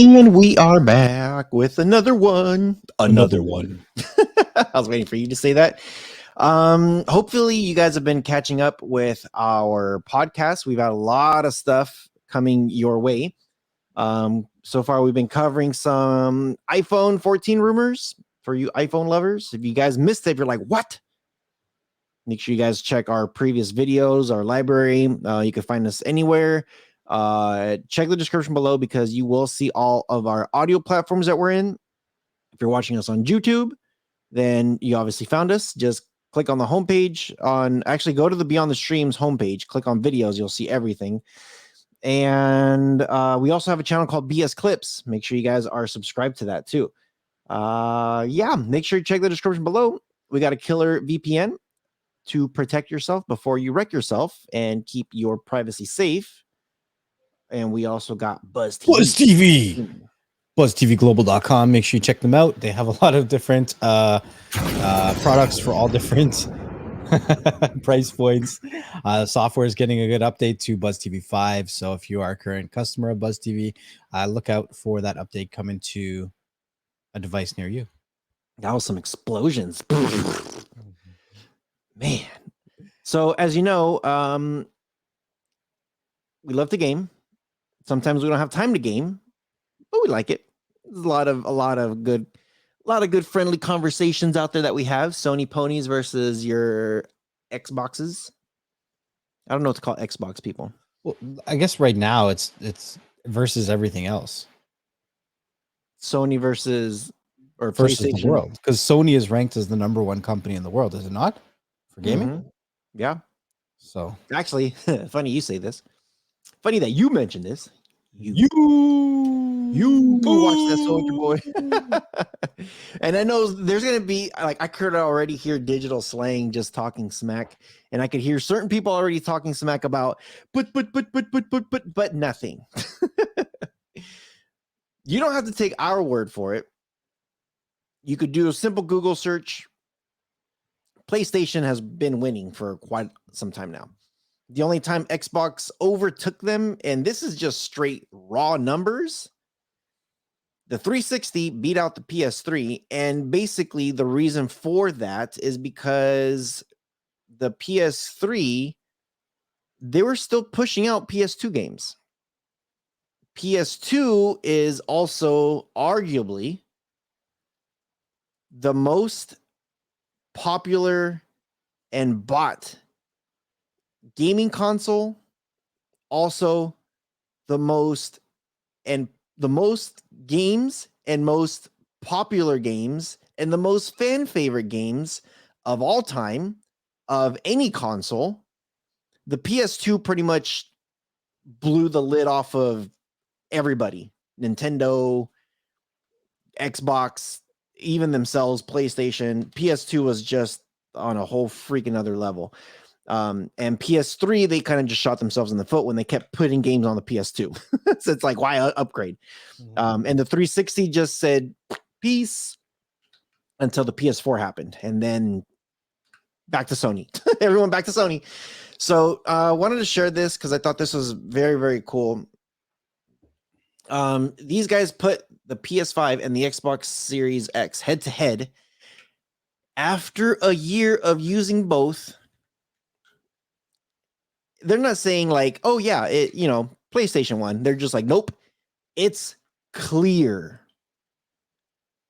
And we are back with another one. Another one. I was waiting for you to say that. Hopefully you guys have been catching up with our podcast. We've had a lot of stuff coming your way. So far we've been covering some iPhone 14 rumors for you iPhone lovers. If you guys missed it, if you're like, what? Make sure you guys check our previous videos, our library. You can find us anywhere. Check the description below because you will see all of our audio platforms that we're in. If you're watching us on YouTube, then you obviously found us. Just click on the homepage actually go to the Beyond the Streams homepage, click on videos, you'll see everything. And we also have a channel called BS Clips. Make sure you guys are subscribed to that too. Make sure you check the description below. We got a killer VPN to protect yourself before you wreck yourself and keep your privacy safe. And we also got Buzz TV. BuzzTVglobal.com. Make sure you check them out. They have a lot of different products for all different price points. Software is getting a good update to Buzz TV 5. So if you are a current customer of Buzz TV, look out for that update coming to a device near you. That was some explosions. Man. So as you know, we love to game. Sometimes we don't have time to game, but we like it. There's a lot of good friendly conversations out there that we have. Sony ponies versus your Xboxes. I don't know what to call Xbox people. Well, I guess right now it's versus everything else. Sony versus PlayStation. The world, because Sony is ranked as the #1 company in the world, is it not? For gaming? Mm-hmm. Yeah. So actually, funny you say this. Funny that you mentioned this. You watch that, Soldier Boy. And I know there's gonna be I could already hear digital slang just talking smack, and I could hear certain people already talking smack about but nothing. You don't have to take our word for it. You could do a simple Google search. PlayStation has been winning for quite some time now. The only time Xbox overtook them, and this is just straight raw numbers, the 360 beat out the PS3, and basically the reason for that is because the PS3, they were still pushing out PS2 games. PS2 is also arguably the most popular and bought gaming console, also the most games and most popular games and the most fan favorite games of all time of any console. The PS2 pretty much blew the lid off of everybody. Nintendo, Xbox, even themselves, PlayStation. PS2 was just on a whole freaking other level. And PS3, they kind of just shot themselves in the foot when they kept putting games on the PS2. So it's like, why upgrade? Mm-hmm. And the 360 just said peace until the PS4 happened, and then back to Sony. Everyone back to Sony. So I wanted to share this because I thought this was very, very cool. These guys put the PS5 and the Xbox Series X head to head after a year of using both. They're not saying like, oh yeah, PlayStation 1. They're just like, nope. It's clear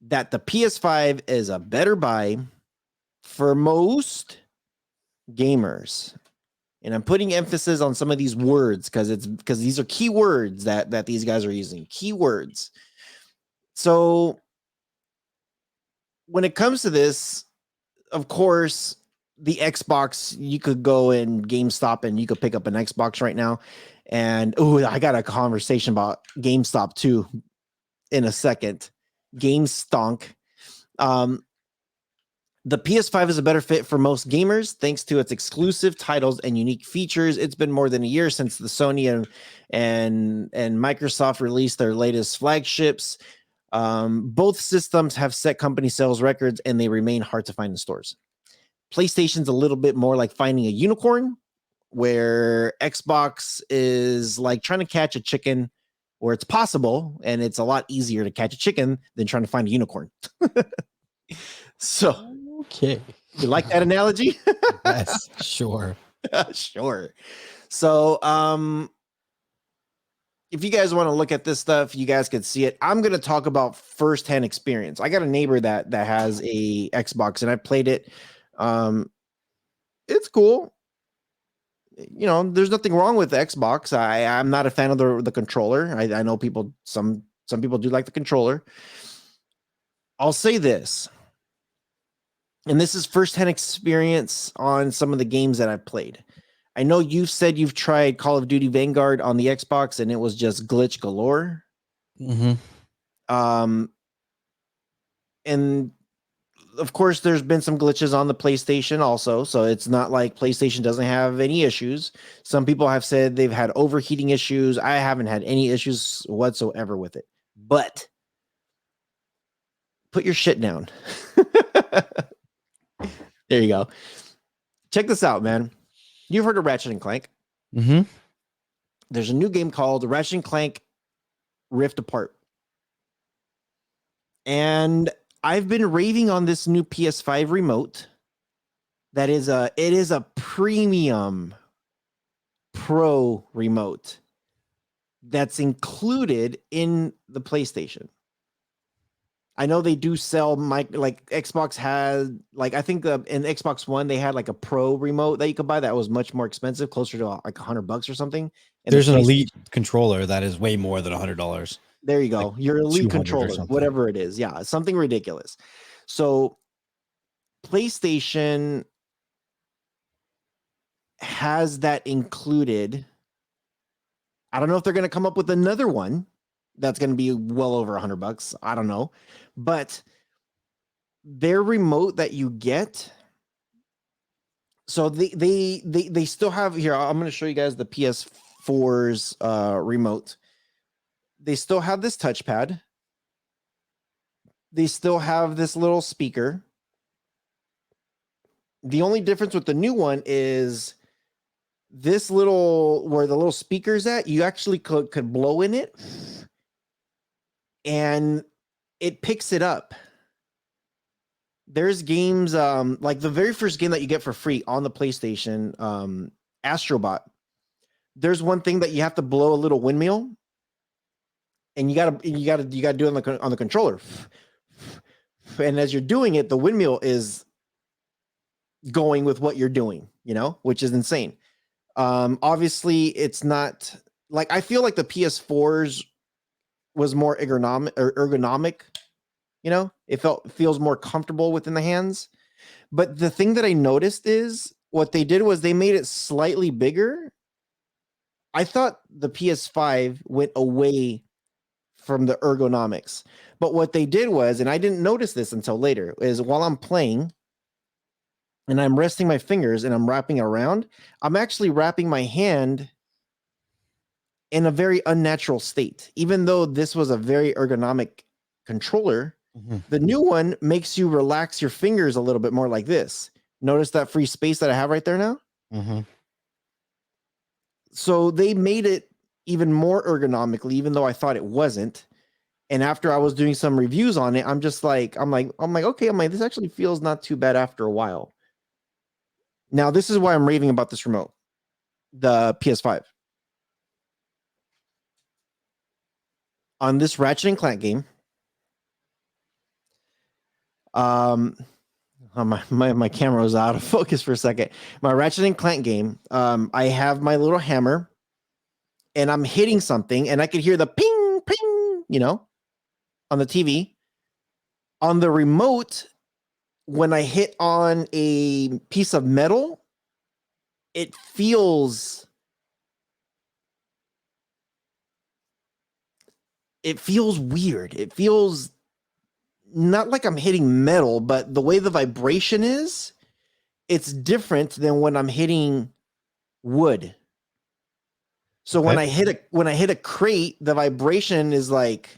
that the PS5 is a better buy for most gamers. And I'm putting emphasis on some of these words because these are keywords that these guys are using. Keywords. So when it comes to this, of course, the Xbox, you could go in GameStop and you could pick up an Xbox right now. And I got a conversation about GameStop too in a second. GameStonk. The PS5 is a better fit for most gamers thanks to its exclusive titles and unique features. It's been more than a year since the Sony and Microsoft released their latest flagships. Both systems have set company sales records and they remain hard to find in stores. PlayStation's a little bit more like finding a unicorn, where Xbox is like trying to catch a chicken where it's possible and it's a lot easier to catch a chicken than trying to find a unicorn. So, okay. You like that analogy? Yes, sure. Sure. So, if you guys want to look at this stuff, you guys can see it. I'm going to talk about firsthand experience. I got a neighbor that has a Xbox, and I played it. It's cool. You know, there's nothing wrong with the Xbox. I'm not a fan of the controller. I know people, some people do like the controller. I'll say this, and this is firsthand experience on some of the games that I've played. I know you've said you've tried Call of Duty Vanguard on the Xbox and it was just glitch galore. Mm-hmm. And of course, there's been some glitches on the PlayStation also. So it's not like PlayStation doesn't have any issues. Some people have said they've had overheating issues. I haven't had any issues whatsoever with it. But put your shit down. There you go. Check this out, man. You've heard of Ratchet and Clank. Mm-hmm. There's a new game called Ratchet and Clank Rift Apart. And I've been raving on this new PS5 Remote. It is a premium pro remote that's included in the PlayStation. I know they do sell like Xbox had, like, I think in Xbox One they had like a pro remote that you could buy that was much more expensive, closer to like $100 or something. And there's an elite controller that is way more than $100. There you go. Like your elite controller, whatever it is. Yeah, something ridiculous. So PlayStation has that included. I don't know if they're going to come up with another one that's going to be well over $100. I don't know. But their remote that you get, so they still have here. I'm going to show you guys the PS4's remote. They still have this touchpad. They still have this little speaker. The only difference with the new one is this little, where the little speaker's at, you actually could blow in it and it picks it up. There's games like the very first game that you get for free on the PlayStation, Astrobot. There's one thing that you have to blow a little windmill, and you gotta do it on the controller. And as you're doing it, the windmill is going with what you're doing, you know, which is insane. Obviously, it's not like, I feel like the PS4's was more ergonomic. You know, it feels more comfortable within the hands. But the thing that I noticed is what they did was they made it slightly bigger. I thought the PS5 went away from the ergonomics. But what they did was, and I didn't notice this until later, is while I'm playing and I'm resting my fingers and I'm wrapping around, I'm actually wrapping my hand in a very unnatural state. Even though this was a very ergonomic controller, the new one makes you relax your fingers a little bit more like this. Notice that free space that I have right there now? Mm-hmm. So they made it even more ergonomically, even though I thought it wasn't. And after I was doing some reviews on it, I'm like, okay, this actually feels not too bad after a while. Now, this is why I'm raving about this remote, the PS5. On this Ratchet and Clank game, my camera was out of focus for a second. My Ratchet and Clank game, I have my little hammer, and I'm hitting something, and I could hear the ping, ping, you know, on the TV. On the remote, when I hit on a piece of metal, it feels weird. It feels not like I'm hitting metal, but the way the vibration is, it's different than when I'm hitting wood. So when I hit a crate, the vibration is like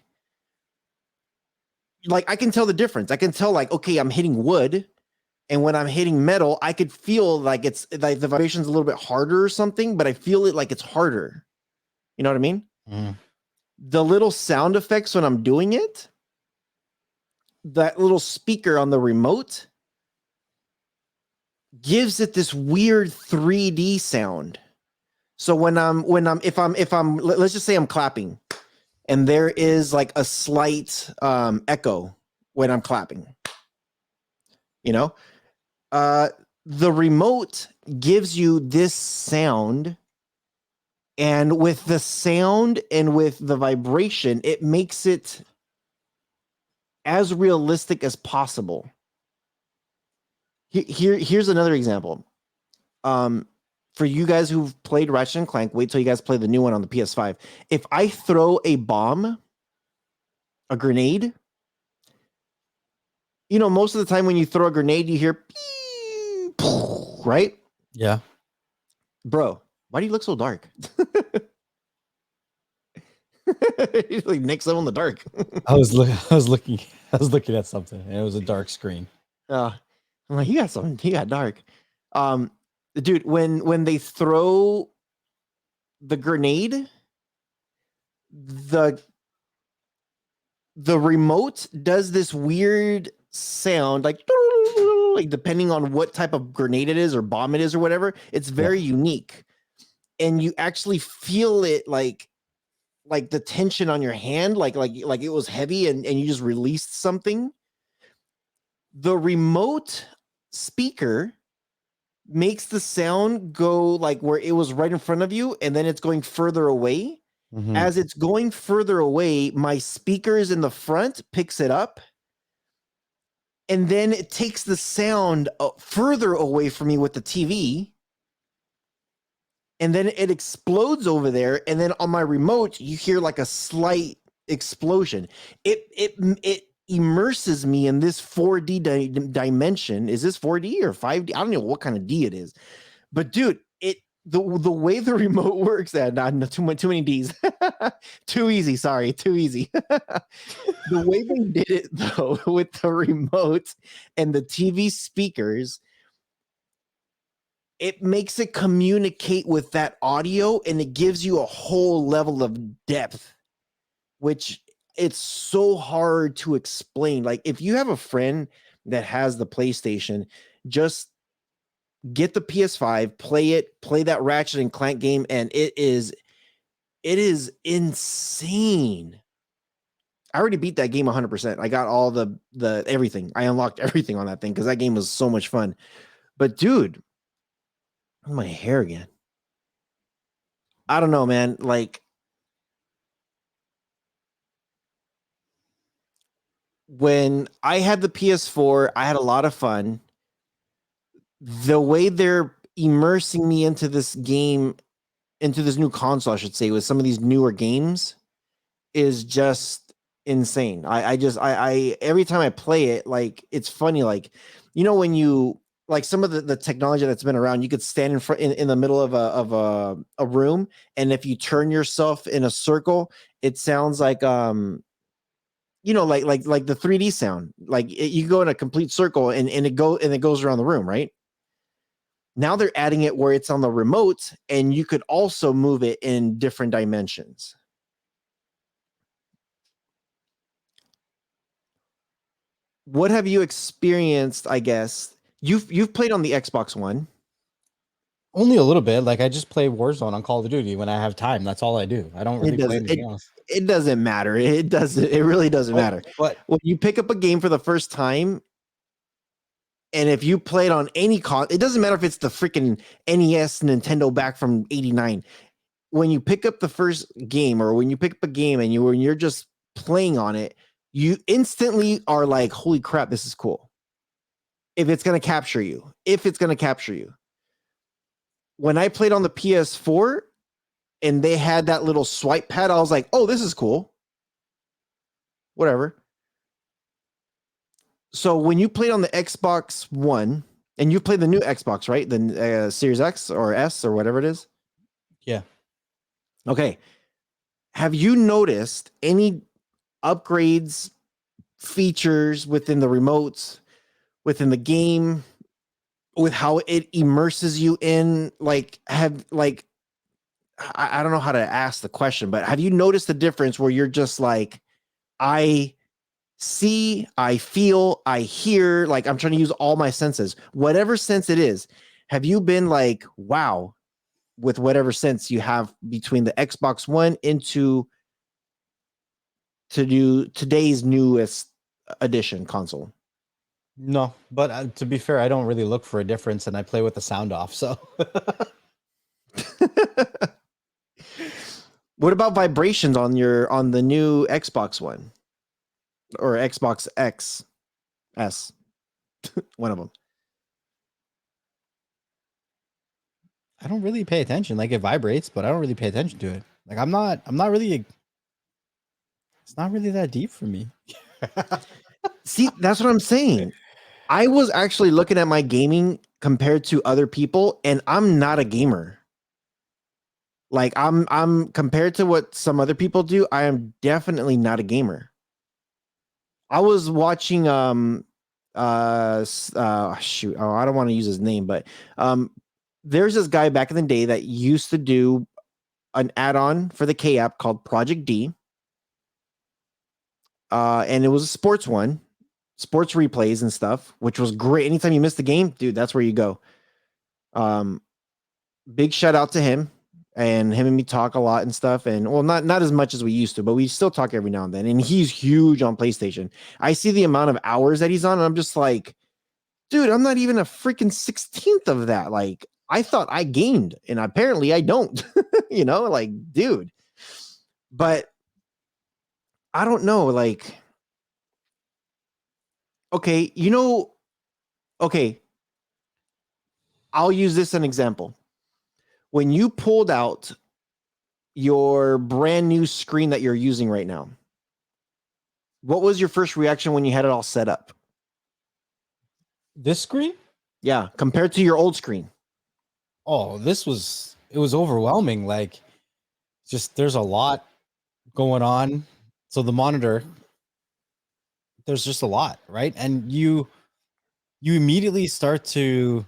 I can tell the difference. I can tell, like, okay, I'm hitting wood, and when I'm hitting metal, I could feel like it's like the vibration's a little bit harder or something, but I feel it like it's harder. You know what I mean? Mm. the little sound effects when I'm doing it, that little speaker on the remote gives it this weird 3D sound. So let's just say I'm clapping and there is like a slight echo when I'm clapping, you know, the remote gives you this sound, and with the sound and with the vibration, it makes it as realistic as possible. Here's another example. For you guys who've played Ratchet and Clank, wait till you guys play the new one on the PS5. If I throw a bomb, a grenade, you know, most of the time when you throw a grenade, you hear, right? Yeah. Bro, why do you look so dark? He's like Nixon in the dark. I was looking at something, and it was a dark screen. I'm like, he got something. He got dark. Dude, when they throw the grenade, the remote does this weird sound, like depending on what type of grenade it is or bomb it is or whatever. It's very unique, and you actually feel it like the tension on your hand, like it was heavy, and you just released something. The remote speaker makes the sound go like where it was right in front of you, and then it's going further away. Mhm. As it's going further away, my speakers in the front picks it up, and then it takes the sound further away from me with the TV, and then it explodes over there, and then on my remote you hear like a slight explosion. It immerses me in this 4D dimension. Is this 4D or 5D? I don't know what kind of D it is, but dude, the way the remote works, not too many D's, too easy. Sorry, too easy. The way they did it though, with the remote and the TV speakers, it makes it communicate with that audio, and it gives you a whole level of depth, which it's so hard to explain. Like, if you have a friend that has the PlayStation, just get the PS5, play that Ratchet and Clank game, and it is insane. I already beat that game 100%. I got all the everything. I unlocked everything on that thing because that game was so much fun. But dude, my hair again. I don't know, man. Like, when I had the PS4, I had a lot of fun. The way they're immersing me into this game, into this new console, I should say, with some of these newer games, is just insane. I every time I play it, like, it's funny. Like, you know, when you like some of the technology that's been around, you could stand in front in the middle of a room, and if you turn yourself in a circle, it sounds like you know, like the 3D sound. Like, you go in a complete circle, and it goes around the room, right? Now they're adding it where it's on the remote, and you could also move it in different dimensions. What have you experienced? I guess you've played on the Xbox One. Only a little bit. Like, I just play Warzone on Call of Duty when I have time. That's all I do. I don't really play anything else. It doesn't matter. It really doesn't matter. But When you pick up a game for the first time, and if you play it on any it doesn't matter if it's the freaking NES Nintendo back from '89. When you pick up the first game, or when you pick up a game and you're just playing on it, you instantly are like, holy crap, this is cool. If it's going to capture you. When I played on the PS4 and they had that little swipe pad, I was like, oh, this is cool. Whatever. So when you played on the Xbox One, and you played the new Xbox, right? The Series X or S or whatever it is. yeah. Okay. Have you noticed any upgrades, features within the remotes, within the game, with how it immerses you in? Like, I don't know how to ask the question, but have you noticed the difference where you're just like, I see, I feel, I hear, like I'm trying to use all my senses, whatever sense it is. Have you been like, wow, with whatever sense you have between the Xbox One into to do today's newest edition console? No, but to be fair, I don't really look for a difference, and I play with the sound off. So What about vibrations on the new Xbox One or Xbox X S? One of them. I don't really pay attention. Like, it vibrates, but I don't really pay attention to it. Like, I'm not really. It's not really that deep for me. See, that's what I'm saying. I was actually looking at my gaming compared to other people, and I'm not a gamer. Like I'm compared to what some other people do, I am definitely not a gamer. I was watching shoot, oh, I don't want to use his name, but there's this guy back in the day that used to do an add-on for the K app called Project D. And it was a sports one, sports replays and stuff, which was great. Anytime you missed the game, dude, that's where you go. Big shout out to him. And him and me talk a lot and stuff. And well, not as much as we used to, but we still talk every now and then. And he's huge on PlayStation. I see the amount of hours that he's on, and I'm just like, dude, I'm not even a freaking 16th of that. Like, I thought I gamed, and apparently I don't. You know, like, dude. But I don't know, like, okay, okay, I'll use this as an example. When you pulled out your brand new screen that you're using right now, what was your first reaction when you had it all set up? This screen? Yeah, compared to your old screen. Oh, it was overwhelming. Like, just there's a lot going on. So the monitor, there's just a lot, right? And you immediately start to,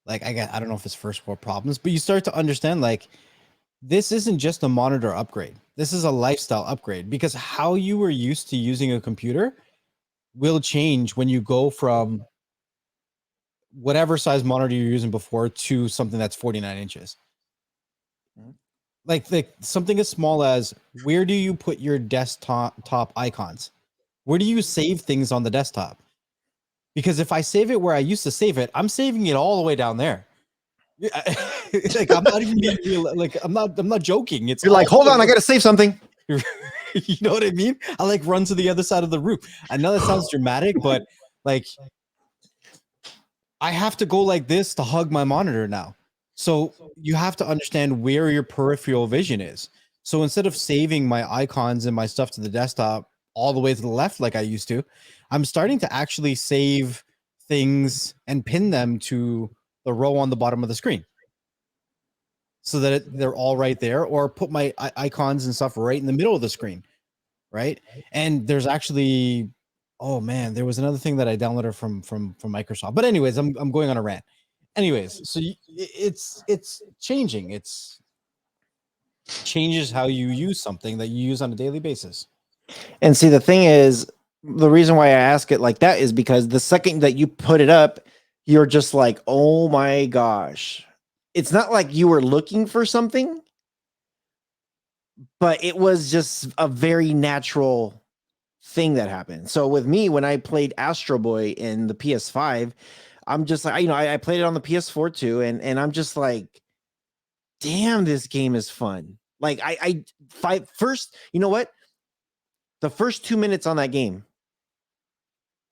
like, I don't know if it's first world problems, but you start to understand, like, this isn't just a monitor upgrade. This is a lifestyle upgrade, because how you were used to using a computer will change when you go from whatever size monitor you're using before to something that's 49 inches. Like something as small as, where do you put your desktop icons? Where do you save things on the desktop? Because if I save it where I used to save it, I'm saving it all the way down there. Like, I'm not even being real. Like, I'm not joking. It's You're like, hold on, I gotta save something. You know what I mean? I like run to the other side of the room. I know that sounds dramatic, but like, I have to go like this to hug my monitor now. So you have to understand where your peripheral vision is. So instead of saving my icons and my stuff to the desktop all the way to the left like I used to, I'm starting to actually save things and pin them to the row on the bottom of the screen, so that they're all right there, or put my icons and stuff right in the middle of the screen, right? And there's actually, oh man, there was another thing that I downloaded from Microsoft. But anyways, I'm going on a rant. Anyways, so it's changing. It's changes how you use something that you use on a daily basis. And see, the thing is, the reason why I ask it like that is because the second that you put it up, you're just like, oh my gosh. It's not like you were looking for something, but it was just a very natural thing that happened. So with me, when I played Astro Boy in the PS5, I'm just like, I played it on the PS4 too, and I'm just like, damn, this game is fun. Like first, you know what? The first 2 minutes on that game,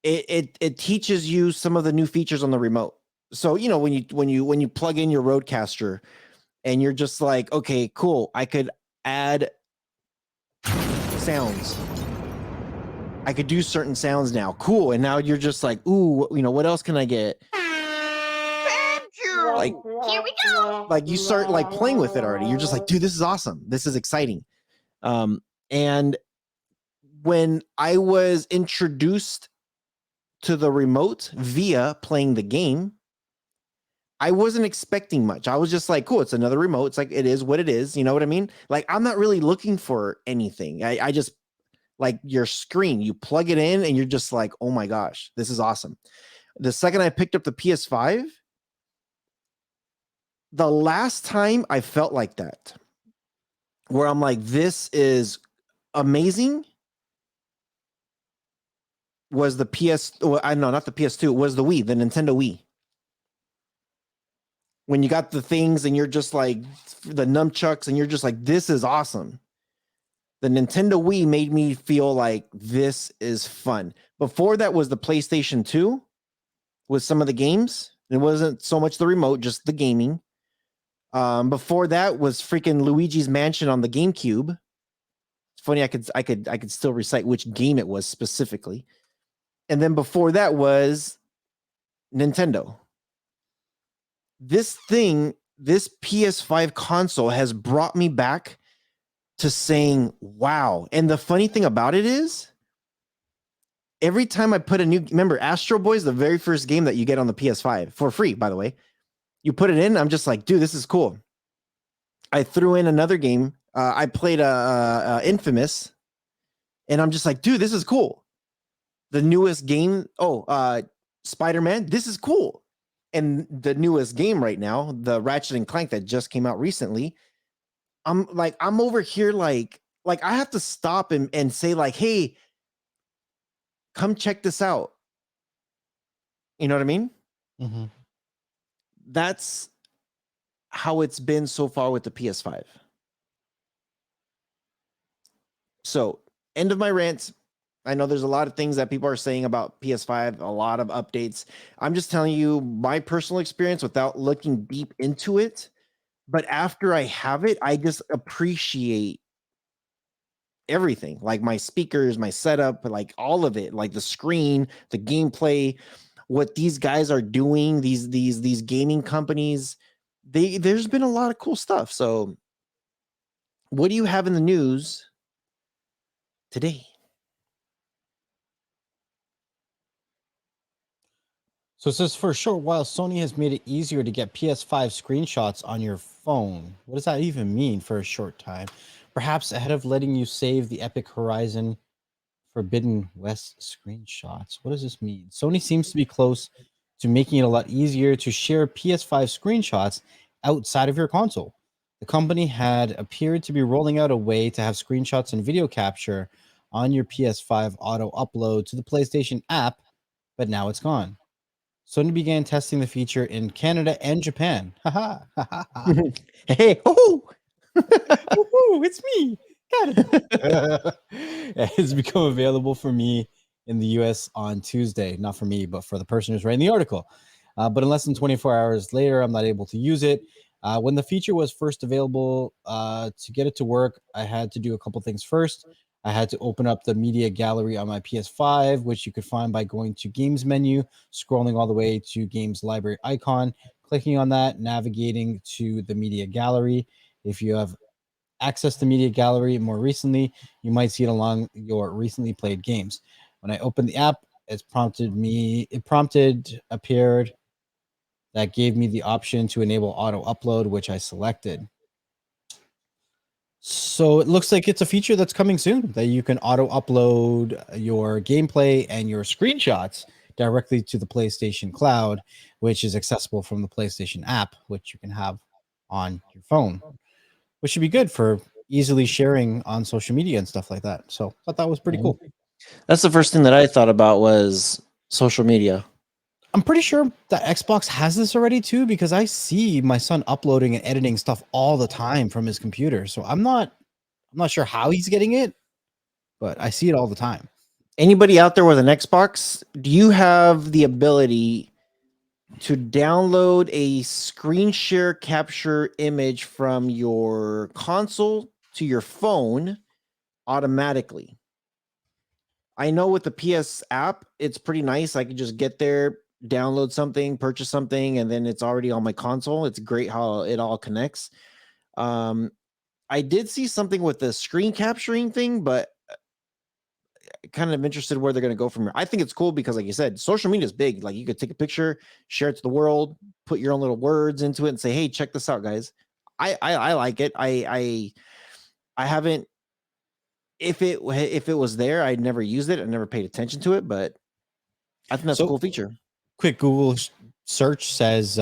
it teaches you some of the new features on the remote. So when you plug in your Roadcaster, and you're just like, okay, cool, I could add sounds. I could do certain sounds now. Cool. And now you're just like, ooh, what else can I get? Like, here we go. Like, you start like playing with it already. You're just like, dude, this is awesome. This is exciting. And when I was introduced to the remote via playing the game, I wasn't expecting much. I was just like, cool, it's another remote. It's like, it is what it is. You know what I mean? Like, I'm not really looking for anything. I just like your screen, you plug it in and you're just like, oh my gosh, this is awesome. The second I picked up the PS5, the last time I felt like that, where I'm like, this is amazing, was the I know, not the PS2, was the Wii, the Nintendo Wii. When you got the things and you're just like the nunchucks and you're just like, this is awesome. The Nintendo Wii made me feel like this is fun. Before that was the PlayStation 2 with some of the games. It wasn't so much the remote, just the gaming. Before that was freaking Luigi's Mansion on the GameCube. It's funny, I could still recite which game it was specifically. And then before that was Nintendo. This PS5 console has brought me back to saying, wow. And the funny thing about it is, every time I put remember Astro Boy is the very first game that you get on the PS5 for free, by the way. You put it in, I'm just like, dude, this is cool. I threw in another game. I played Infamous, and I'm just like, dude, this is cool. The newest game, Spider-Man, this is cool. And the newest game right now, the Ratchet and Clank that just came out recently, I'm over here like I have to stop and say like, hey, come check this out. You know what I mean? Mm-hmm. That's how it's been so far with the PS5. So, end of my rant. I know there's a lot of things that people are saying about PS5, a lot of updates. I'm just telling you my personal experience without looking deep into it. But after I have it, I just appreciate everything, like my speakers, my setup, like all of it, like the screen, the gameplay, what these guys are doing, these gaming companies. There's been a lot of cool stuff. So, what do you have in the news today? So it says for a short while, Sony has made it easier to get PS5 screenshots on your phone. What does that even mean for a short time? Perhaps ahead of letting you save the Epic Horizon Forbidden West screenshots. What does this mean? Sony seems to be close to making it a lot easier to share PS5 screenshots outside of your console. The company had appeared to be rolling out a way to have screenshots and video capture on your PS5 Auto Upload to the PlayStation app, but now it's gone. Sony began testing the feature in Canada and Japan. Haha. Hey, oh, Woohoo, it's me, Canada. It's become available for me in the US on Tuesday. Not for me, but for the person who's writing the article. But in less than 24 hours later, I'm not able to use it. When the feature was first available, to get it to work, I had to do a couple things first. I had to open up the media gallery on my PS5, which you could find by going to Games menu, scrolling all the way to Games Library icon, clicking on that, navigating to the media gallery. If you have access to media gallery more recently, you might see it along your recently played games. When I opened the app, it appeared that gave me the option to enable auto upload, which I selected. So it looks like it's a feature that's coming soon, that you can auto upload your gameplay and your screenshots directly to the PlayStation Cloud, which is accessible from the PlayStation app, which you can have on your phone, which should be good for easily sharing on social media and stuff like that. So I thought that was pretty cool. That's the first thing that I thought about was social media. I'm pretty sure that Xbox has this already too, because I see my son uploading and editing stuff all the time from his computer. So I'm not sure how he's getting it, but I see it all the time. Anybody out there with an Xbox, do you have the ability to download a screen share capture image from your console to your phone automatically? I know with the PS app, it's pretty nice. I can just get there, download something, purchase something, and then it's already on my console. It's great how it all connects. I did see something with the screen capturing thing, but kind of interested where they're going to go from here. I think it's cool because, like you said, social media is big. Like you could take a picture, share it to the world, put your own little words into it, and say, "Hey, check this out, guys." I like it. I haven't. If it was there, I'd never used it. I never paid attention to it, but I think that's a So- cool feature. Quick Google search says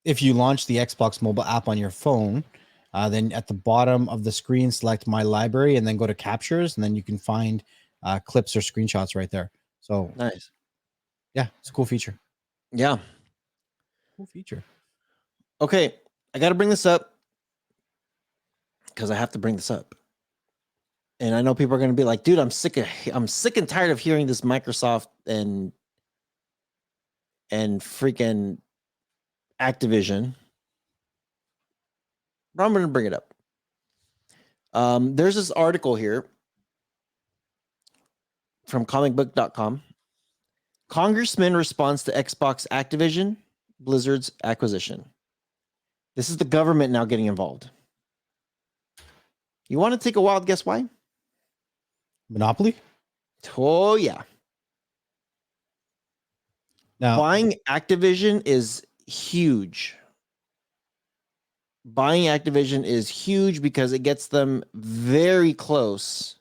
if you launch the Xbox mobile app on your phone, then at the bottom of the screen, select My Library and then go to Captures, and then you can find clips or screenshots right there. So Nice. yeah, it's a cool feature. Yeah. Cool feature. Okay, I got to bring this up because I have to bring this up. And I know people are going to be like, "Dude, I'm sick and tired of hearing this Microsoft and freaking Activision." But I'm going to bring it up. There's this article here from comicbook.com. Congressman responds to Xbox Activision Blizzard's acquisition. This is the government now getting involved. You want to take a wild guess why? Monopoly? Oh, yeah. Now, Buying Activision is huge. Buying Activision is huge because it gets them very close.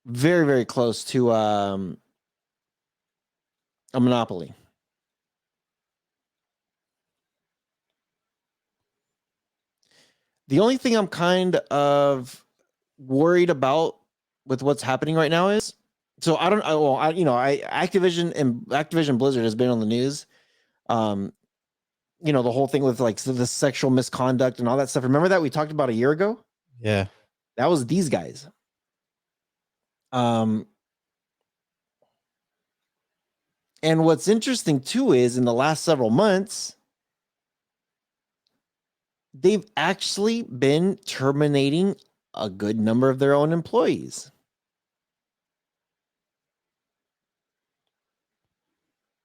Very, very close to a monopoly. The only thing I'm kind of worried about with what's happening right now is, so I don't, well, Activision Blizzard has been on the news. The whole thing with like the sexual misconduct and all that stuff. Remember that we talked about a year ago? yeah. That was these guys. And what's interesting too is in the last several months, they've actually been terminating a good number of their own employees.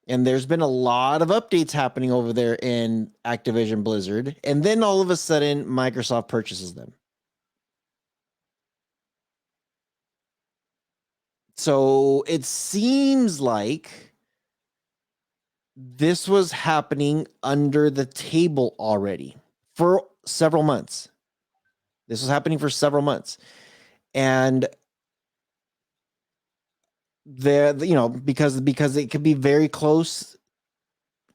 And there's been a lot of updates happening over there in Activision Blizzard. And then all of a sudden, Microsoft purchases them. So it seems like this was happening under the table already for several months. This was happening for several months. And because it could be very close.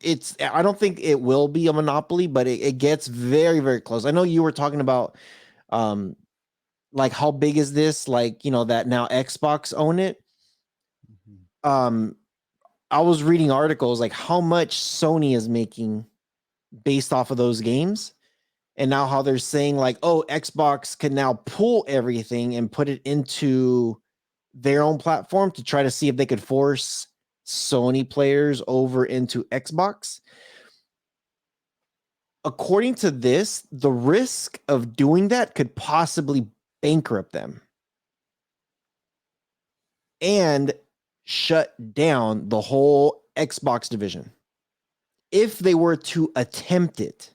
I don't think it will be a monopoly, but it gets very, very close. I know you were talking about like how big is this? Like, that now Xbox own it. I was reading articles like how much Sony is making based off of those games. And now how they're saying like, oh, Xbox can now pull everything and put it into their own platform to try to see if they could force Sony players over into Xbox. According to this, the risk of doing that could possibly bankrupt them and shut down the whole Xbox division if they were to attempt it.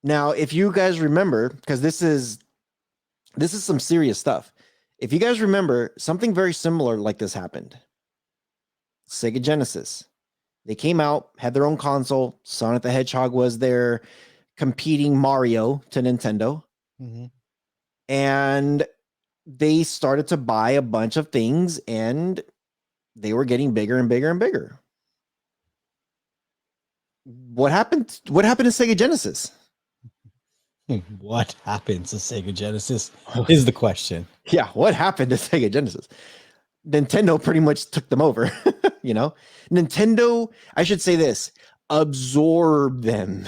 Now, if you guys remember, because this is some serious stuff. If you guys remember, something very similar like this happened. Sega Genesis. They came out, had their own console. Sonic the Hedgehog was their competing Mario to Nintendo. Mm-hmm. And they started to buy a bunch of things and they were getting bigger and bigger and bigger. What happened to Sega Genesis? What happened to Sega Genesis is the question. Yeah, what happened to Sega Genesis? Nintendo pretty much took them over. Nintendo, I should say this, absorbed them.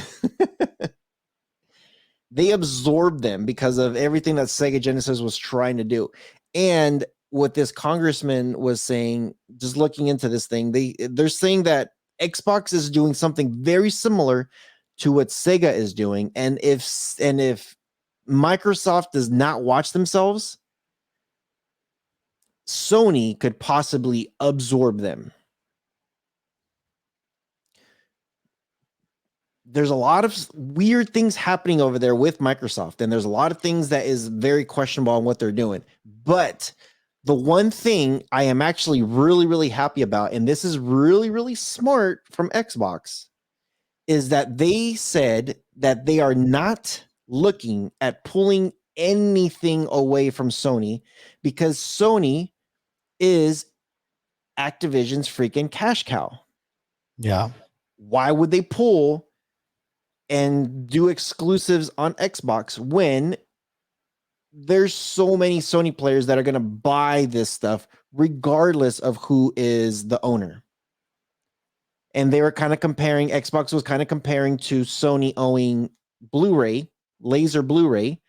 They absorbed them because of everything that Sega Genesis was trying to do. And what this congressman was saying, just looking into this thing, they're saying that Xbox is doing something very similar to what Sega is doing. And if Microsoft does not watch themselves, Sony could possibly absorb them. there's a lot of weird things happening over there with Microsoft, and there's a lot of things that is very questionable on what they're doing. But the one thing I am actually really, really happy about, and this is really, really smart from Xbox, is that they said that they are not looking at pulling anything away from Sony, because Sony is Activision's freaking cash cow. Yeah. Why would they pull and do exclusives on Xbox when there's so many Sony players that are going to buy this stuff regardless of who is the owner? And they were kind of comparing, Xbox was kind of comparing to Sony owning Blu-ray, laser Blu-ray.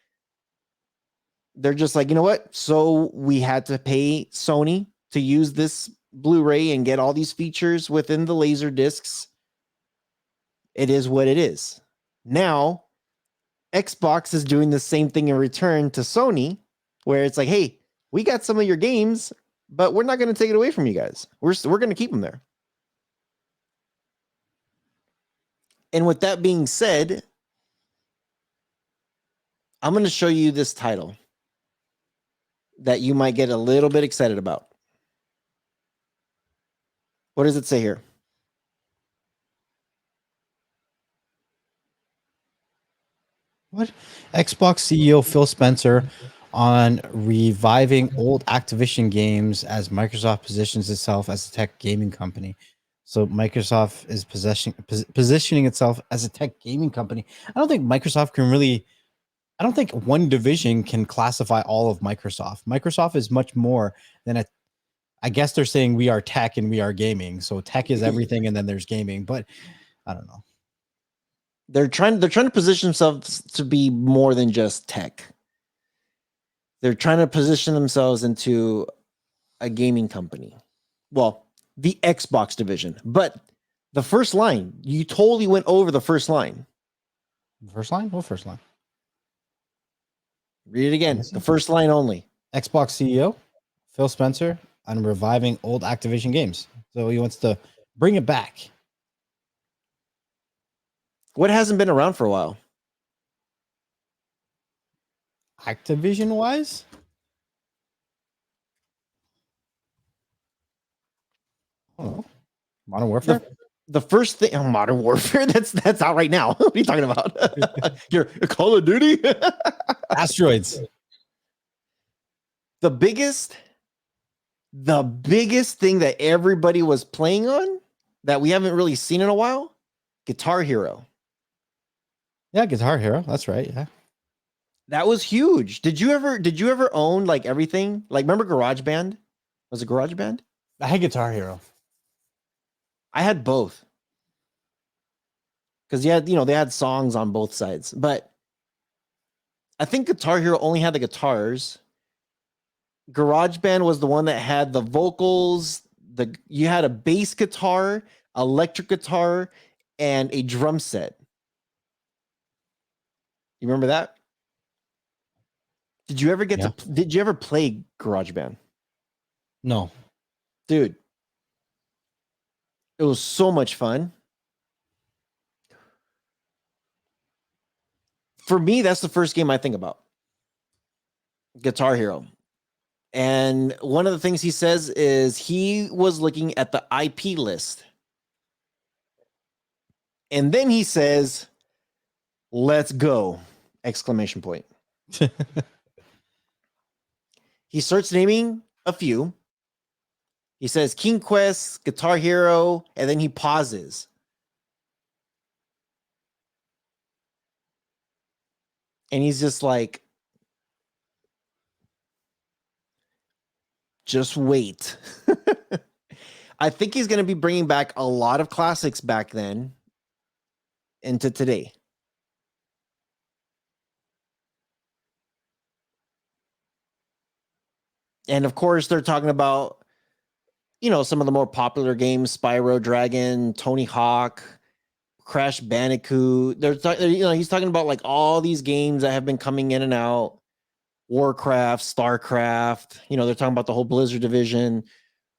They're just like, you know what? So we had to pay Sony to use this Blu-ray and get all these features within the laser discs. It is what it is. Now, Xbox is doing the same thing in return to Sony, where it's like, hey, we got some of your games, but we're not going to take it away from you guys. We're going to keep them there. And with that being said, I'm going to show you this title that you might get a little bit excited about. What does it say here? What? Xbox CEO Phil Spencer on reviving old Activision games as Microsoft positions itself as a tech gaming company. So Microsoft is positioning itself as a tech gaming company. I don't think Microsoft can really, I don't think one division can classify all of Microsoft. Microsoft is much more than a, I guess they're saying we are tech and we are gaming. So tech is everything and then there's gaming, but I don't know. They're trying to position themselves to be more than just tech. They're trying to position themselves into a gaming company. Well, the Xbox division. But the first line, you totally went over the first line. First line? What first line? Read it again. The first line only. Xbox CEO Phil Spencer on reviving old Activision games. So he wants to bring it back. What hasn't been around for a while? Activision wise? Oh, Modern Warfare? The first thing, Modern Warfare, that's out right now. What are you talking about? Your Call of Duty? Asteroids. The biggest thing that everybody was playing on that we haven't really seen in a while, Guitar Hero. Yeah, Guitar Hero. That's right. Yeah. That was huge. Did you ever own like everything? Like, remember GarageBand? Was it GarageBand? I had Guitar Hero. I had both. Because they had songs on both sides. But I think Guitar Hero only had the guitars. GarageBand was the one that had the vocals. You had a bass guitar, electric guitar, and a drum set. You remember that? Did you ever did you ever play GarageBand? No. Dude, it was so much fun. For me, that's the first game I think about. Guitar Hero. And one of the things he says is he was looking at the IP list. And then he says, "Let's go!" Exclamation point. He starts naming a few. He says King Quest, Guitar Hero, and then he pauses. And he's just like, just wait. I think he's going to be bringing back a lot of classics back then into today. And of course, they're talking about, some of the more popular games, Spyro Dragon, Tony Hawk, Crash Bandicoot. He's talking about like all these games that have been coming in and out. Warcraft, Starcraft. They're talking about the whole Blizzard division.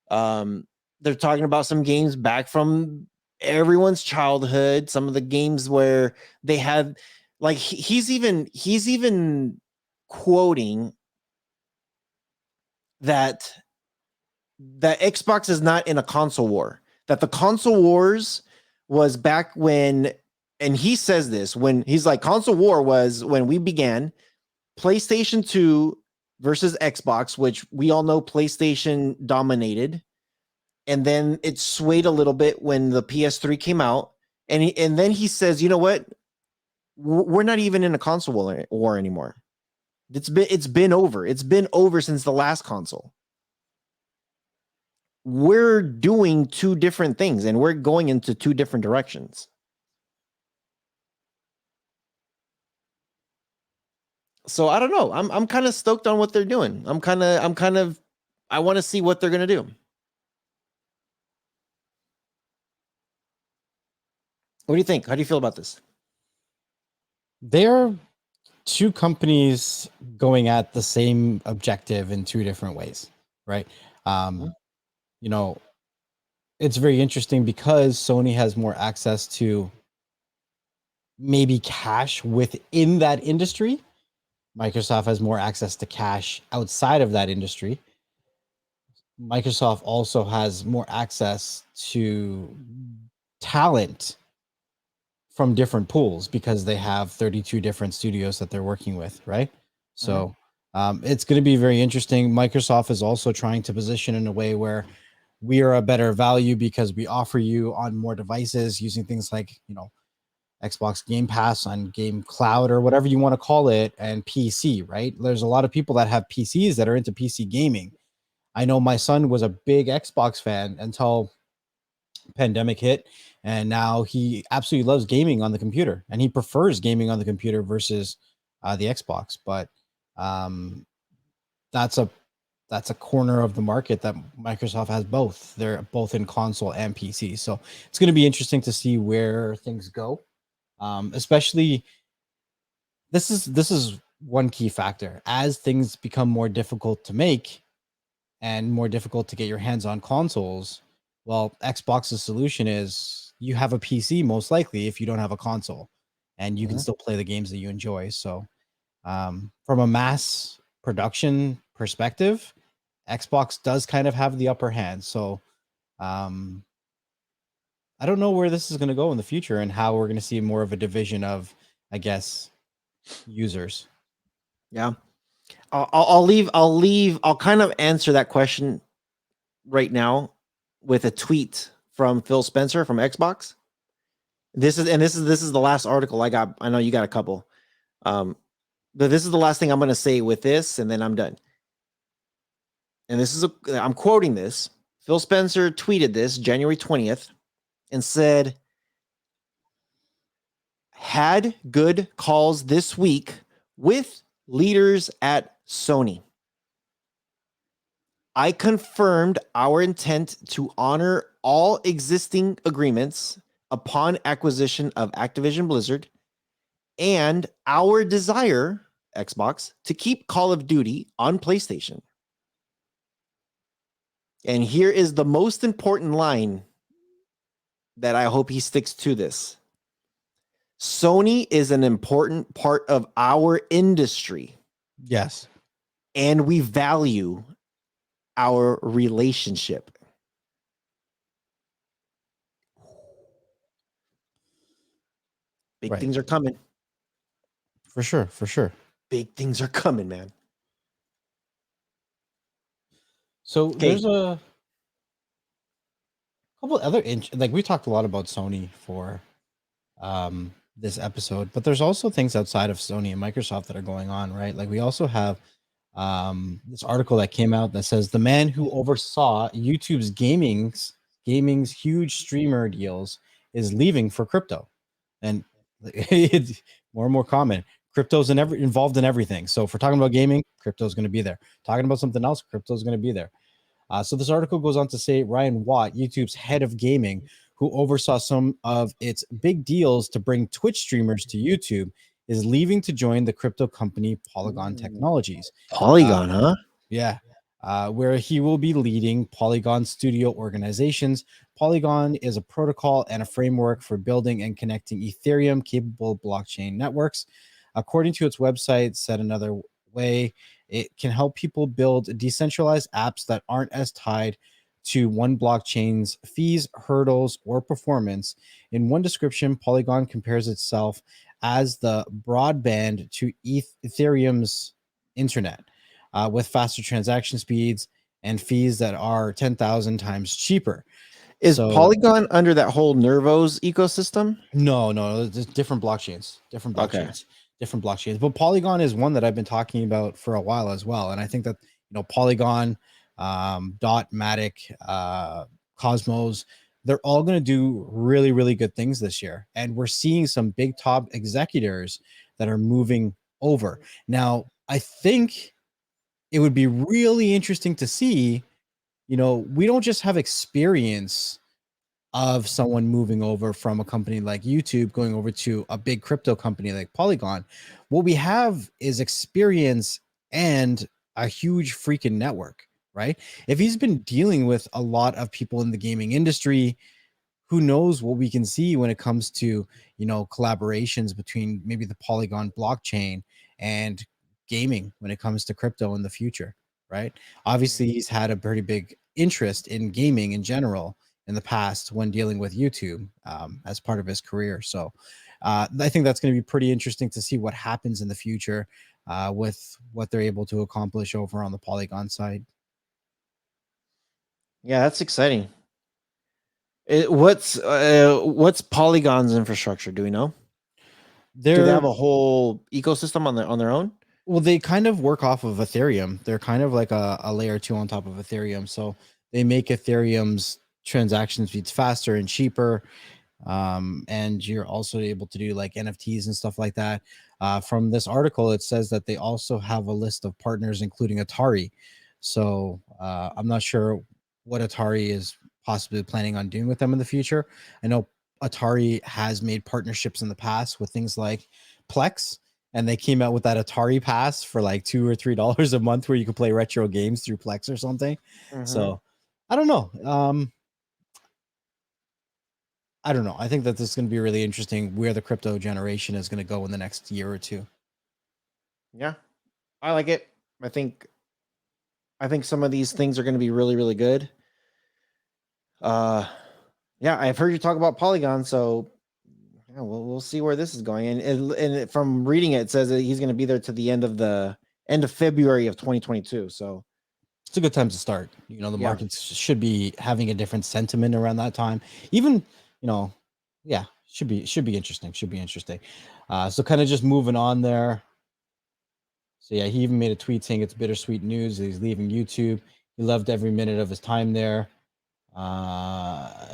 They're talking about some games back from everyone's childhood. Some of the games where they had, like, he's even quoting that Xbox is not in a console war. That the console wars was back when, and he says this when he's like, console war was when we began PlayStation 2 versus Xbox, which we all know PlayStation dominated. And then it swayed a little bit when the PS3 came out. And then he says, you know what? We're not even in a console war anymore. It's been over. It's been over since the last console. We're doing two different things and we're going into two different directions. So I don't know. I'm kind of stoked on what they're doing. I want to see what they're going to do. What do you think? How do you feel about this? They're two companies going at the same objective in two different ways, right? You know, it's very interesting because Sony has more access to maybe cash within that industry. Microsoft has more access to cash outside of that industry. Microsoft also has more access to talent from different pools because they have 32 different studios that they're working with, right? So it's going to be very interesting. Microsoft is also trying to position in a way where we are a better value because we offer you on more devices using things like, you know, Xbox Game Pass on Game Cloud or whatever you want to call it, and PC, right? There's a lot of people that have PCs that are into PC gaming. I know my son was a big Xbox fan until pandemic hit, and now he absolutely loves gaming on the computer, and he prefers gaming on the computer versus the Xbox. But that's a corner of the market that Microsoft has both. They're both in console and PC, so it's going to be interesting to see where things go. Especially, this is one key factor as things become more difficult to make and more difficult to get your hands on consoles. Well, Xbox's solution is you have a PC most likely if you don't have a console, and you can still play the games that you enjoy. So, from a mass production perspective, Xbox does kind of have the upper hand. So, I don't know where this is going to go in the future and how we're going to see more of a division of, I guess, users. Yeah. I'll kind of answer that question right now with a tweet from Phil Spencer from Xbox. This is the last article I got. I know you got a couple. But this is the last thing I'm going to say with this, and then I'm done. And I'm quoting this. Phil Spencer tweeted this January 20th and said, had good calls this week with leaders at Sony. I confirmed our intent to honor all existing agreements upon acquisition of Activision Blizzard and our desire, Xbox, to keep Call of Duty on PlayStation. And here is the most important line that I hope he sticks to this. Sony is an important part of our industry. Yes. And we value our relationship. Big things are coming. For sure. Big things are coming, man. So there's a couple other like we talked a lot about Sony for this episode, but there's also things outside of Sony and Microsoft that are going on, right? Like we also have this article that came out that says the man who oversaw YouTube's gaming's huge streamer deals is leaving for crypto. And it's more and more common. Crypto's involved in everything. So if we're talking about gaming, crypto's going to be there. Talking about something else, crypto's going to be there. So this article goes on to say Ryan Watt, YouTube's head of gaming, who oversaw some of its big deals to bring Twitch streamers to YouTube, is leaving to join the crypto company Polygon Technologies. Polygon, huh? Yeah. Where he will be leading Polygon studio organizations, Polygon is a protocol and a framework for building and connecting Ethereum-capable blockchain networks. According to its website, said another way, it can help people build decentralized apps that aren't as tied to one blockchain's fees, hurdles, or performance. In one description, Polygon compares itself as the broadband to Ethereum's internet, with faster transaction speeds and fees that are 10,000 times cheaper. Is So- Polygon under that whole Nervos ecosystem? No, it's different blockchains, Okay. different blockchains. But Polygon is one that I've been talking about for a while as well. And I think that, Polygon, Dot, Matic, Cosmos, they're all going to do really, really good things this year. And we're seeing some big top executors that are moving over. Now, I think it would be really interesting to see, we don't just have experience of someone moving over from a company like YouTube going over to a big crypto company like Polygon. What we have is experience and a huge freaking network, right? If he's been dealing with a lot of people in the gaming industry, who knows what we can see when it comes to, collaborations between maybe the Polygon blockchain and gaming when it comes to crypto in the future, right? Obviously, he's had a pretty big interest in gaming in general in the past when dealing with YouTube, as part of his career. So I think that's going to be pretty interesting to see what happens in the future with what they're able to accomplish over on the Polygon side. Yeah, that's exciting. What's Polygon's infrastructure? Do we know? Do they have a whole ecosystem on their own? Well, they kind of work off of Ethereum. They're kind of like a layer 2 on top of Ethereum. So they make Ethereum's transaction speeds faster and cheaper. And you're also able to do like NFTs and stuff like that. From this article, it says that they also have a list of partners, including Atari. So I'm not sure what Atari is possibly planning on doing with them in the future. I know Atari has made partnerships in the past with things like Plex, and they came out with that Atari Pass for like $2 or $3 a month where you could play retro games through Plex or something. So I don't know. I don't know. I think that this is going to be really interesting where the crypto generation is going to go in the next year or two. Yeah, I like it. I think some of these things are going to be really, really good. Yeah, I've heard you talk about Polygon, so yeah, we'll see where this is going. And from reading it, it says that he's going to be there to the end of February of 2022. So it's a good time to start. The markets should be having a different sentiment around that time. Even, yeah, should be interesting. Should be interesting. So kind of just moving on there. So yeah, he even made a tweet saying it's bittersweet news that he's leaving YouTube. He loved every minute of his time there.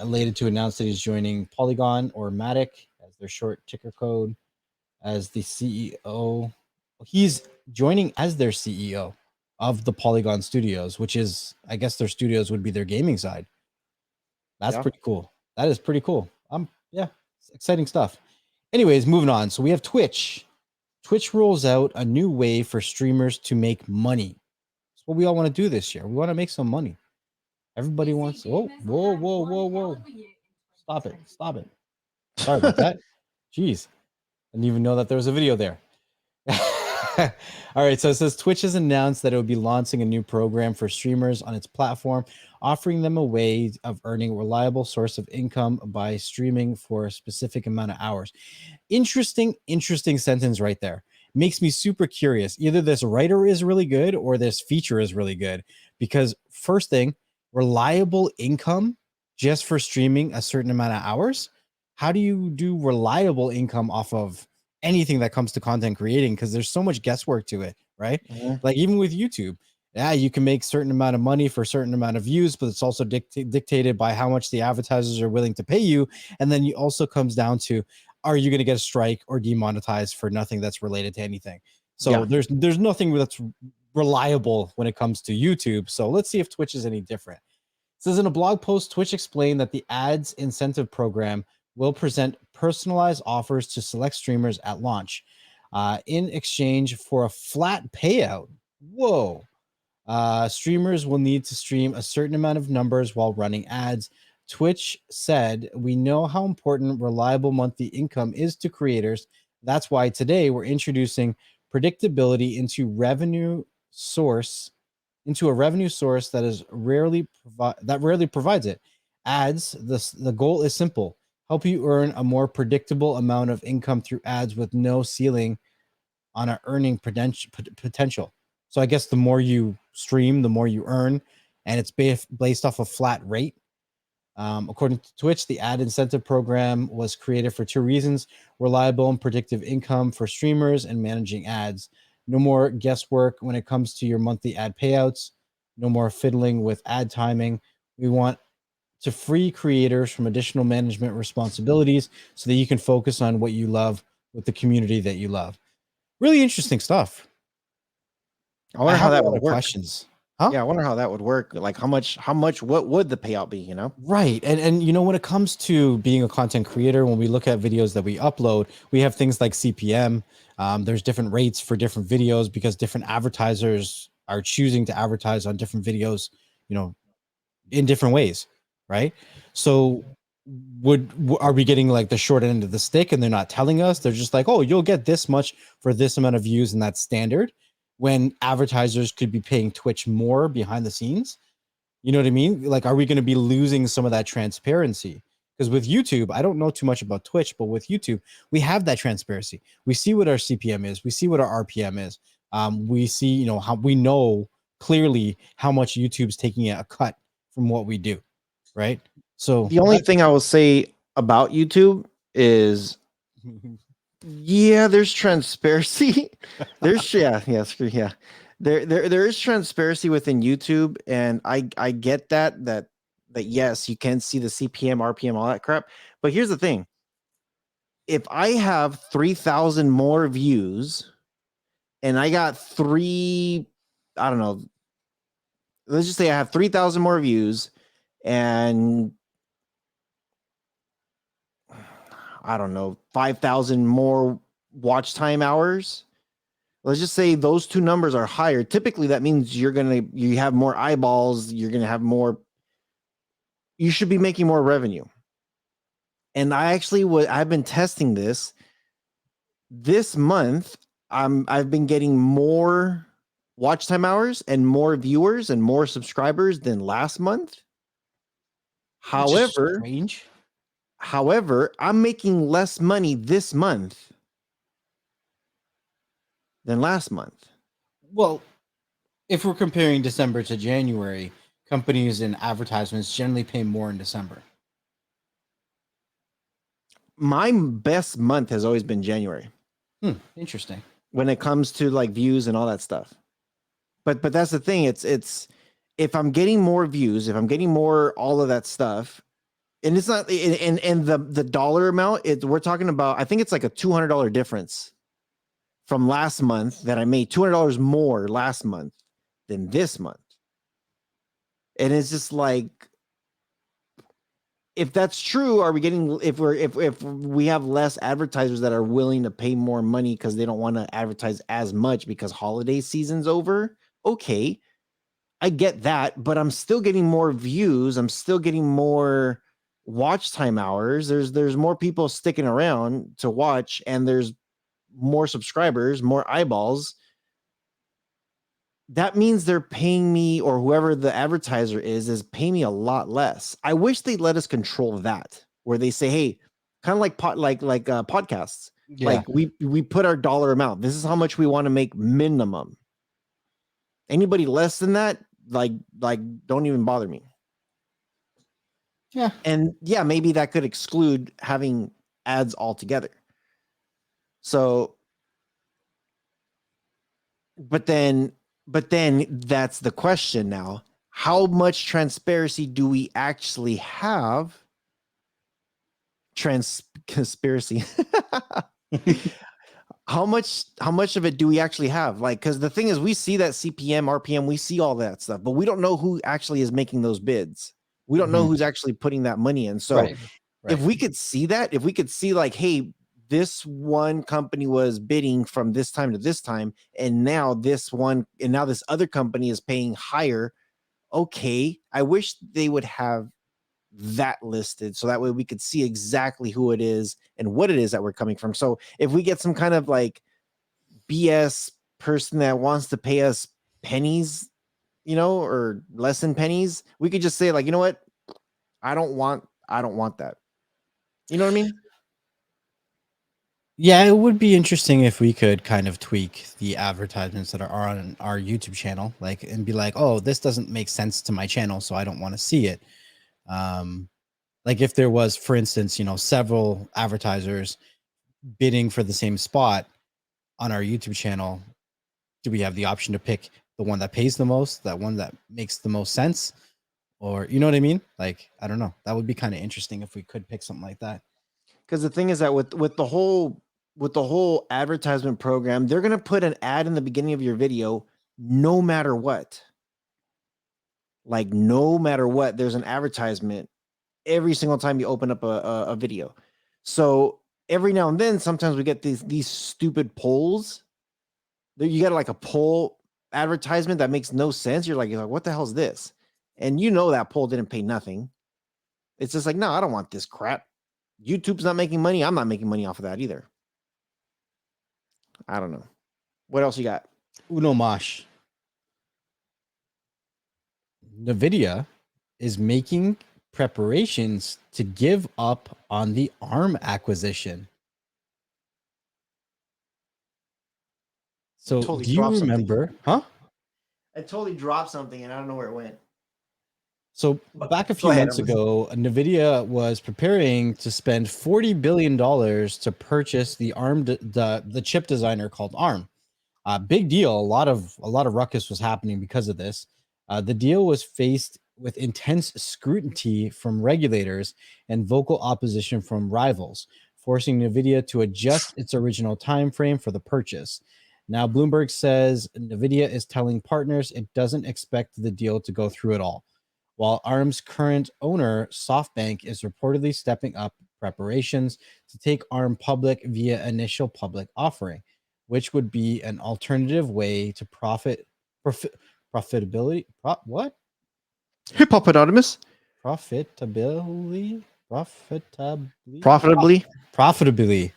Elated to announce that he's joining Polygon, or Matic as their short ticker code, as the CEO. He's joining as their CEO of the Polygon Studios, which is, I guess their studios would be their gaming side. That's pretty cool. That is pretty cool. Yeah, it's exciting stuff. Anyways, moving on. So we have Twitch. Twitch rolls out a new way for streamers to make money. That's what we all want to do this year. We want to make some money. Everybody wants. Oh, whoa. Stop it. Sorry about that. Jeez. I didn't even know that there was a video there. All right. So it says Twitch has announced that it will be launching a new program for streamers on its platform, offering them a way of earning a reliable source of income by streaming for a specific amount of hours. Interesting sentence right there. Makes me super curious. Either this writer is really good or this feature is really good, because first thing, reliable income just for streaming a certain amount of hours. How do you do reliable income off of anything that comes to content creating? Because there's so much guesswork to it, right? Like even with YouTube, yeah, you can make certain amount of money for a certain amount of views, but it's also dictated by how much the advertisers are willing to pay you. And then it also comes down to, are you going to get a strike or demonetized for nothing that's related to anything? So there's nothing that's reliable when it comes to YouTube. So let's see if Twitch is any different. It says in a blog post, Twitch explained that the ads incentive program will present personalized offers to select streamers at launch in exchange for a flat payout. Whoa. Streamers will need to stream a certain amount of numbers while running ads Twitch said, "We know how important reliable monthly income is to creators. That's why today we're introducing predictability into a revenue source that is rarely provides it. Ads, the goal is simple. Help you earn a more predictable amount of income through ads with no ceiling on our earning potential." So I guess the more you stream, the more you earn, and it's based off a flat rate. According to Twitch, the ad incentive program was created for two reasons: reliable and predictive income for streamers and managing ads. No more guesswork when it comes to your monthly ad payouts. No more fiddling with ad timing. We want to free creators from additional management responsibilities so that you can focus on what you love with the community that you love. Really interesting stuff. I wonder how that would work. Questions. Huh? Yeah, I wonder how that would work. Like how much, what would the payout be, you know? Right. And you know, when it comes to being a content creator, when we look at videos that we upload, we have things like CPM. There's different rates for different videos because different advertisers are choosing to advertise on different videos, you know, in different ways. Right. So are we getting like the short end of the stick and they're not telling us? They're just like, oh, you'll get this much for this amount of views, and that's standard, when advertisers could be paying Twitch more behind the scenes. You know what I mean? Like, are we going to be losing some of that transparency? Because with YouTube, I don't know too much about Twitch, but with YouTube, we have that transparency. We see what our CPM is. We see what our RPM is. We see, you know, how we know clearly how much YouTube's taking a cut from what we do, right? So the only thing I will say about YouTube is, yeah, there's transparency. There is transparency within YouTube, and I get that yes, you can see the CPM, RPM, all that crap. But here's the thing: if I have 3,000 more views, and I got I don't know, let's just say I have 3,000 more views, and I don't know, 5,000 more watch time hours. Let's just say those two numbers are higher. Typically, that means you have more eyeballs. You're going to have more. You should be making more revenue. And I've been testing this month. I've been getting more watch time hours and more viewers and more subscribers than last month. However, I'm making less money this month than last month. Well, if we're comparing December to January, companies and advertisements generally pay more in December. My best month has always been January. Interesting. When it comes to like views and all that stuff. But that's the thing. It's if I'm getting more views, if I'm getting more all of that stuff, and it's not and the dollar amount, we're talking about, I think it's like a $200 difference from last month that I made $200 more last month than this month. And it's just like, if that's true, are we getting, if we have less advertisers that are willing to pay more money because they don't want to advertise as much because holiday season's over? Okay, I get that, but I'm still getting more views. I'm still getting more watch time hours. There's more people sticking around to watch, and there's more subscribers, more eyeballs. That means they're paying me, or whoever the advertiser is paying me a lot less. I wish they'd let us control that, where they say, hey, kind of like podcasts. Yeah. Like we put our dollar amount. This is how much we want to make minimum. Anybody less than that, like don't even bother me. Yeah. And yeah, maybe that could exclude having ads altogether. So, but then that's the question now. How much transparency do we actually have? Conspiracy. How much of it do we actually have? Like, because the thing is, we see that CPM, RPM, we see all that stuff, but we don't know who actually is making those bids. We don't know who's actually putting that money in. So if we could see that, if we could see like, hey, this one company was bidding from this time to this time, and now this other company is paying higher. Okay, I wish they would have that listed, so that way we could see exactly who it is and what it is that we're coming from. So if we get some kind of like BS person that wants to pay us pennies, or less than pennies, we could just say like, you know what? I don't want that. You know what I mean? Yeah, it would be interesting if we could kind of tweak the advertisements that are on our YouTube channel, like, and be like, oh, this doesn't make sense to my channel, so I don't want to see it. Like if there was, for instance, several advertisers bidding for the same spot on our YouTube channel, do we have the option to pick the one that pays the most, that one that makes the most sense? Or, you know what I mean? Like, I don't know. That would be kind of interesting if we could pick something like that. Because the thing is that with the whole advertisement program, they're gonna put an ad in the beginning of your video, no matter what. Like no matter what, there's an advertisement every single time you open up a video. So every now and then, sometimes we get these stupid polls. You got like a poll advertisement that makes no sense. You're like, what the hell is this? And that poll didn't pay nothing. It's just like, no, I don't want this crap. YouTube's not making money. I'm not making money off of that either. I don't know. What else you got? Uno Mosh. Nvidia is making preparations to give up on the ARM acquisition. So Totally do you dropped something. remember? Huh? I totally dropped something and I don't know where it went. So back a few months ago, Nvidia was preparing to spend $40 billion to purchase the ARM, the chip designer called ARM. Big deal. A lot of ruckus was happening because of this. The deal was faced with intense scrutiny from regulators and vocal opposition from rivals, forcing Nvidia to adjust its original time frame for the purchase. Now, Bloomberg says Nvidia is telling partners it doesn't expect the deal to go through at all, while ARM's current owner, SoftBank, is reportedly stepping up preparations to take ARM public via initial public offering, which would be an alternative way to profitability. What? Hip Hop Anonymous. Profitably.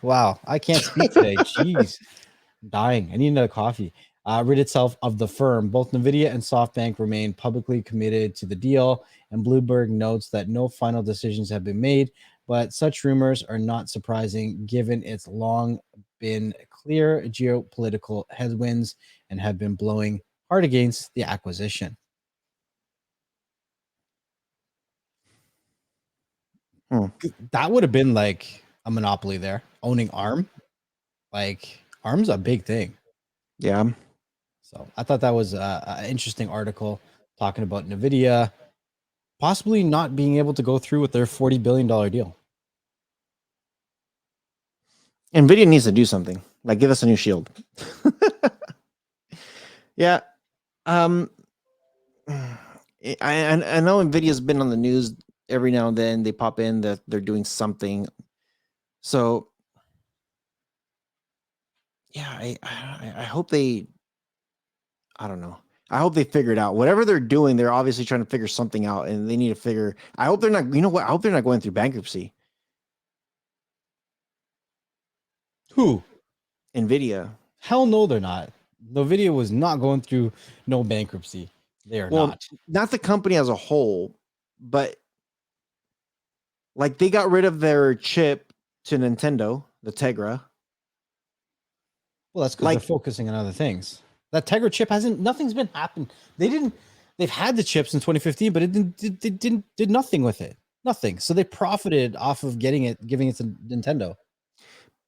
Wow, I can't speak today. Jeez, I'm dying. I need another coffee. Rid itself of the firm. Both Nvidia and SoftBank remain publicly committed to the deal, and Bloomberg notes that no final decisions have been made, but such rumors are not surprising given its long been clear geopolitical headwinds and have been blowing hard against the acquisition. That would have been like a monopoly there, owning ARM. Like ARM's a big thing. Yeah. So I thought that was an interesting article talking about Nvidia possibly not being able to go through with their $40 billion deal. Nvidia needs to do something, like give us a new shield. Yeah. I know Nvidia's been on the news every now and then. They pop in that they're doing something. So yeah, I hope they, I don't know. I hope they figure it out. Whatever they're doing, they're obviously trying to figure something out, and they need to figure. I hope they're not. You know what? I hope they're not going through bankruptcy. Who? Nvidia. Hell no, they're not. Nvidia was not going through no bankruptcy. They are not. Not the company as a whole, but like they got rid of their chip to Nintendo, the Tegra. Well, that's because they're focusing on other things. That Tegra chip nothing's been happened. They've had the chips in 2015, but it did nothing with it. Nothing. So they profited off of giving it to Nintendo.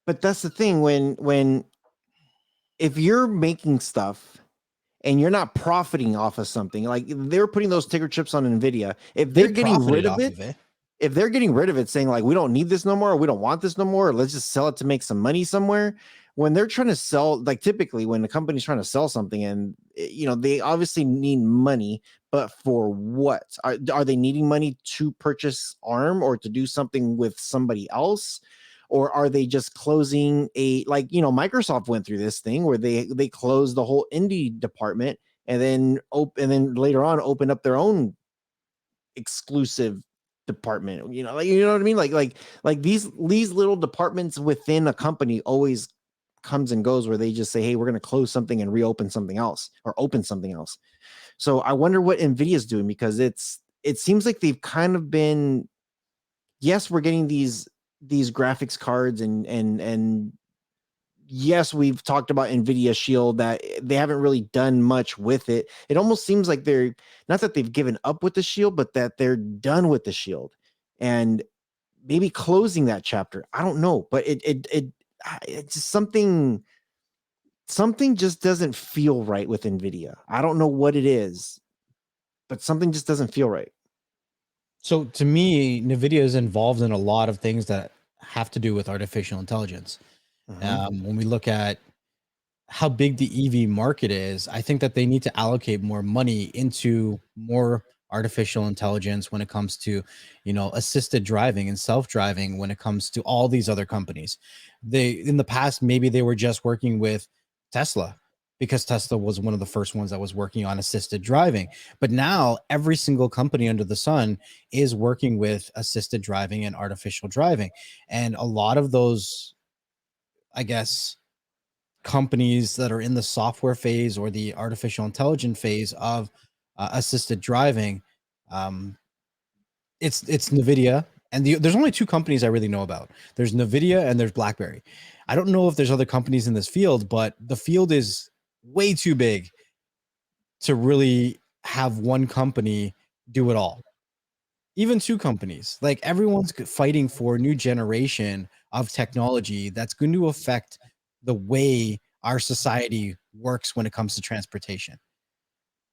But that's the thing, when if you're making stuff and you're not profiting off of something, like they're putting those Tegra chips on Nvidia, if they're getting rid of it, if they're getting rid of it, saying like, we don't need this no more, or we don't want this no more, or let's just sell it to make some money somewhere. When they're trying to sell, like typically when the company's trying to sell something, and they obviously need money, but for what? Are they needing money to purchase ARM or to do something with somebody else? Or are they just closing Microsoft went through this thing where they closed the whole indie department and then later on opened up their own exclusive department, like, you know what I mean? Like these little departments within a company always comes and goes, where they just say, hey, we're going to close something and reopen something else, or open something else. So I wonder what Nvidia's doing, because it seems like they've kind of been, yes, we're getting these graphics cards, and yes, we've talked about Nvidia Shield, that they haven't really done much with it. It almost seems like they're not that they've given up with the Shield, but that they're done with the Shield, and maybe closing that chapter. I don't know, but it's just something just doesn't feel right with Nvidia. I don't know what it is, but something just doesn't feel right. So to me, Nvidia is involved in a lot of things that have to do with artificial intelligence. When we look at how big the EV market is, I think that they need to allocate more money into more artificial intelligence when it comes to, assisted driving and self-driving, when it comes to all these other companies. In the past, maybe they were just working with Tesla, because Tesla was one of the first ones that was working on assisted driving. But now every single company under the sun is working with assisted driving and artificial driving. And a lot of those, I guess, companies that are in the software phase or the artificial intelligence phase of assisted driving, it's Nvidia, and there's only two companies I really know about. There's Nvidia and there's BlackBerry. I don't know if there's other companies in this field, but the field is way too big to really have one company do it all. Even two companies, like, everyone's fighting for a new generation of technology that's going to affect the way our society works when it comes to transportation.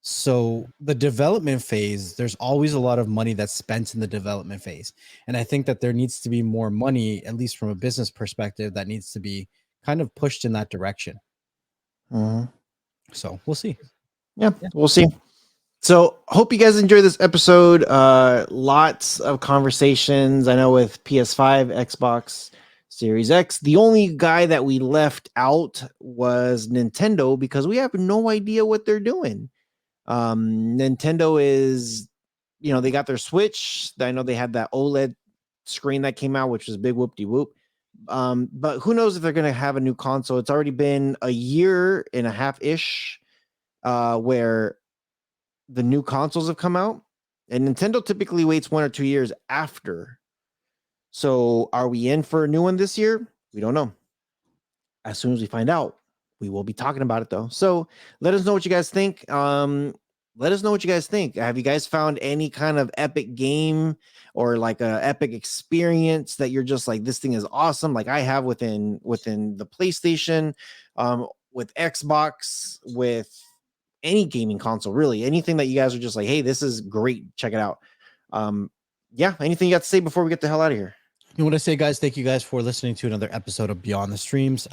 So the development phase, there's always a lot of money that's spent in the development phase. And I think that there needs to be more money, at least from a business perspective, that needs to be kind of pushed in that direction. So we'll see. Yeah, we'll see. So hope you guys enjoyed this episode. Lots of conversations, I know, with PS5, Xbox Series X. The only guy that we left out was Nintendo, because we have no idea what they're doing. Nintendo is, they got their Switch. I know they had that OLED screen that came out, which was big whoop-de-whoop. But who knows if they're going to have a new console. It's already been a year and a half-ish where the new consoles have come out, and Nintendo typically waits 1 or 2 years after. So are we in for a new one this year? We don't know. As soon as we find out, we will be talking about it, though. So let us know what you guys think. Let us know what you guys think. Have you guys found any kind of epic game or like a epic experience that you're just like, this thing is awesome, like I have within the PlayStation, with Xbox, with any gaming console, really? Anything that you guys are just like, hey, this is great, check it out. Yeah, anything you got to say before we get the hell out of here? You want to say, guys, thank you guys for listening to another episode of Beyond the Streams.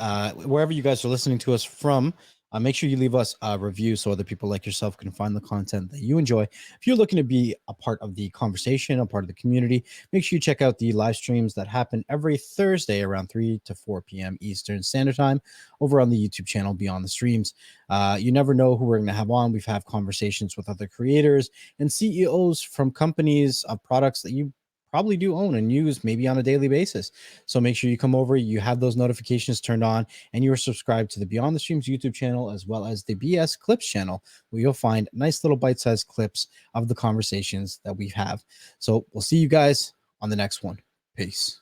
Wherever you guys are listening to us from, make sure you leave us a review so other people like yourself can find the content that you enjoy. If you're looking to be a part of the conversation, a part of the community, make sure you check out the live streams that happen every Thursday around 3 to 4 p.m. Eastern Standard Time over on the YouTube channel Beyond the Streams. You never know who we're going to have on. We've had conversations with other creators and CEOs from companies of products that you probably do own and use maybe on a daily basis. So make sure you come over, you have those notifications turned on, and you are subscribed to the Beyond the Streams YouTube channel, as well as the BS Clips channel, where you'll find nice little bite-sized clips of the conversations that we have. So we'll see you guys on the next one. Peace.